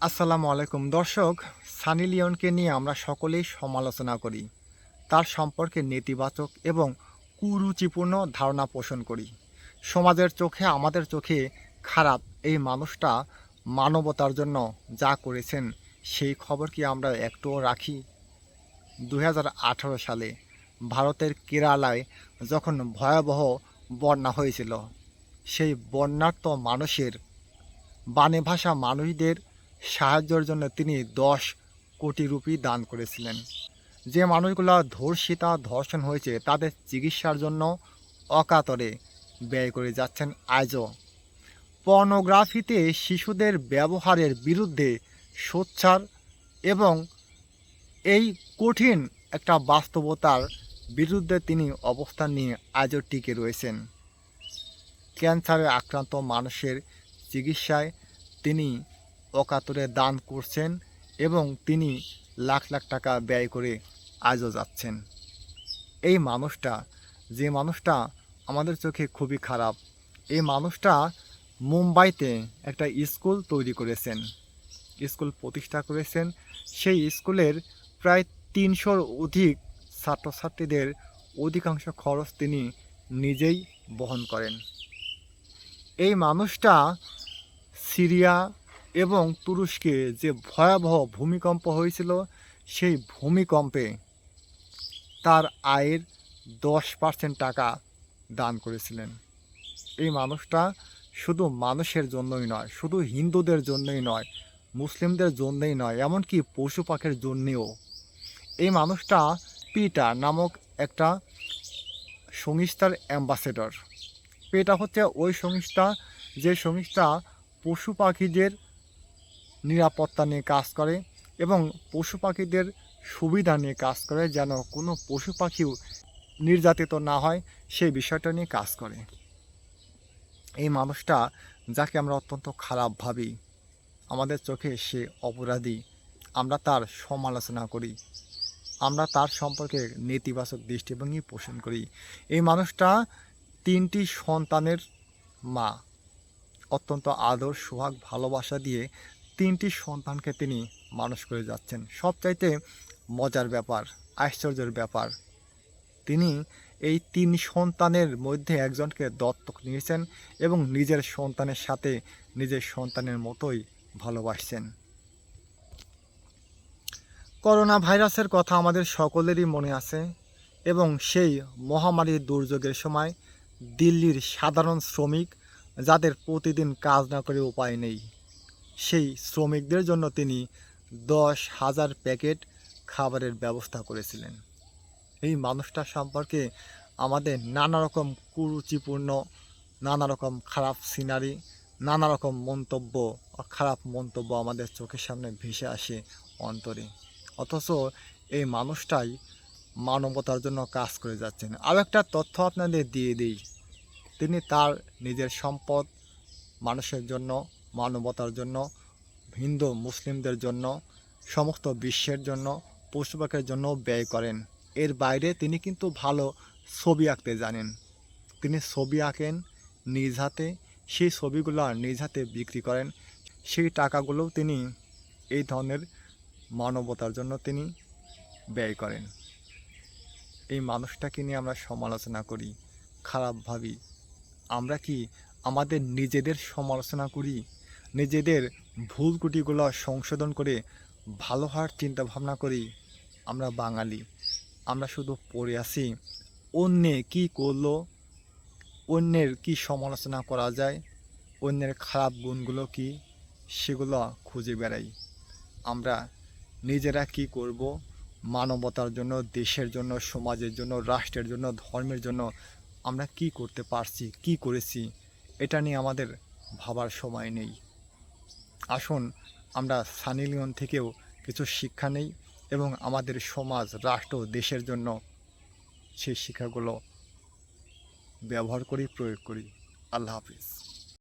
আসসালামু আলাইকুম দর্শক। সানি লিওনকে নিয়ে আমরা সকলেই সমালোচনা করি, তার সম্পর্কে নেতিবাচক এবং কুরুচিপূর্ণ ধারণা পোষণ করি। সমাজের চোখে, আমাদের চোখে খারাপ এই মানুষটা মানবতার জন্য যা করেছেন সেই খবর কি আমরা একটুও রাখি? 2018 সালে ভারতের কেরালায় যখন ভয়াবহ বন্যা হয়েছিল, সেই বন্যার্ত মানুষের বানে ভাষা মানুষদের সাহায্যের জন্য তিনি 10 কোটি রুপি দান করেছিলেন। যে মানুষগুলো ধর্ষিতা ধর্ষণ হয়েছে তাদের চিকিৎসার জন্য অকাতরে ব্যয় করে যাচ্ছেন আজও। পর্নোগ্রাফিতে শিশুদের ব্যবহারের বিরুদ্ধে সোচ্চার এবং এই কঠিন একটা বাস্তবতার বিরুদ্ধে তিনি অবস্থান নিয়ে আজও টিকে রয়েছেন। ক্যান্সারে আক্রান্ত মানুষের চিকিৎসায় তিনি অকাতরে দান করছেন এবং তিনি লাখ লাখ টাকা ব্যয় করে আজও যাচ্ছেন। এই মানুষটা, যে মানুষটা আমাদের চোখে খুবই খারাপ, এই মানুষটা মুম্বাইতে একটা স্কুল তৈরি করেছেন, স্কুল প্রতিষ্ঠা করেছেন। সেই স্কুলের প্রায় 300-র অধিক ছাত্রছাত্রীদের অধিকাংশ খরচ তিনি নিজেই বহন করেন। এই মানুষটা সিরিয়া এবং তুরস্কে যে ভয়াবহ ভূমিকম্প হয়েছিল, সেই ভূমিকম্পে তার আয়ের 10% টাকা দান করেছিলেন। এই মানুষটা শুধু মানুষের জন্যই নয়, শুধু হিন্দুদের জন্যই নয়, মুসলিমদের জন্যই নয়, এমনকি পশু পাখির জন্যেও। এই মানুষটা পিটা নামক একটা সংস্থার অ্যাম্বাসেডর। পেটা হচ্ছে ওই সংস্থা, যে সংস্থা পশু পাখিদের নিরাপত্তা নিয়ে কাজ করে এবং পশু পাখিদের সুবিধা নিয়ে কাজ করে, যেন কোনো পশু পাখিও নির্যাতিত না হয় সেই বিষয়টা নিয়ে কাজ করে। এই মানুষটা, যাকে আমরা অত্যন্ত খারাপ ভাবি, আমাদের চোখে সে অপরাধী, আমরা তার সমালোচনা করি, আমরা তার সম্পর্কে নেতিবাচক দৃষ্টিভঙ্গি পোষণ করি। এই মানুষটা 3টি সন্তানের মা, অত্যন্ত আদর সোহাগ ভালোবাসা দিয়ে 3টি সন্তানকে তিনি মানুষ করে যাচ্ছেন। সবচাইতে মজার ব্যাপার, আশ্চর্যের ব্যাপার, তিনি এই 3 সন্তানের মধ্যে একজনকে দত্তক নিয়েছেন এবং নিজের সন্তানের সাথে নিজের সন্তানের মতোই ভালোবাসছেন। করোনা ভাইরাসের কথা আমাদের সকলেরই মনে আছে এবং সেই মহামারীর দুর্যোগের সময় দিল্লির সাধারণ শ্রমিক, যাদের প্রতিদিন কাজ না করে উপায় নেই, সেই শ্রমিকদের জন্য তিনি 10,000 প্যাকেট খাবারের ব্যবস্থা করেছিলেন। এই মানুষটা সম্পর্কে আমাদের নানা রকম কুরুচিপূর্ণ, নানা রকম খারাপ সিনারি, নানা রকম মন্তব্য, খারাপ মন্তব্য আমাদের চোখের সামনে ভেসে আসে অন্তরে। অথচ এই মানুষটাই মানবতার জন্য কাজ করে যাচ্ছেন। আরও একটা তথ্য আপনাদের দিয়ে দিই, তিনি তার নিজের সম্পদ মানুষের জন্য, মানবতার জন্য, হিন্দু মুসলিমদের জন্য, সমস্ত বিশ্বের জন্য, পশু পাখির জন্য ব্যয় করেন। এর বাইরে তিনি কিন্তু ভালো ছবি আঁকতে জানেন। তিনি ছবি আঁকেন নিজ হাতে, সেই ছবিগুলো নিজ হাতে বিক্রি করেন। সেই টাকাগুলোও তিনি এই ধরনের মানবতার জন্য তিনি ব্যয় করেন। এই মানুষটাকে নিয়ে আমরা সমালোচনা করি, খারাপ ভাবি। আমরা কি আমাদের নিজেদের সমালোচনা করি? নিজেদের ভুল ত্রুটিগুলো সংশোধন করে ভালো হওয়ার চিন্তা ভাবনা করি? আমরা বাঙালি, আমরা শুধু পড়ে আছি অন্যে কি করলো, অন্যের কি সমালোচনা করা যায়, অন্যের খারাপ গুণগুলো কি, সেগুলো খুঁজে বেড়াই। আমরা নিজেরা কি করব, মানবতার জন্য, দেশের জন্য, সমাজের জন্য, রাষ্ট্রের জন্য, ধর্মের জন্য আমরা কি করতে পারছি, কি করেছি, এটা নিয়ে আমাদের ভাবার সময় নেই। আসুন আমরা সানি লিওন থেকেও কিছু শিক্ষা নেই এবং আমাদের সমাজ, রাষ্ট্র, দেশের জন্য সেই শিক্ষাগুলো ব্যবহার করি, প্রয়োগ করি। আল্লাহ হাফিজ।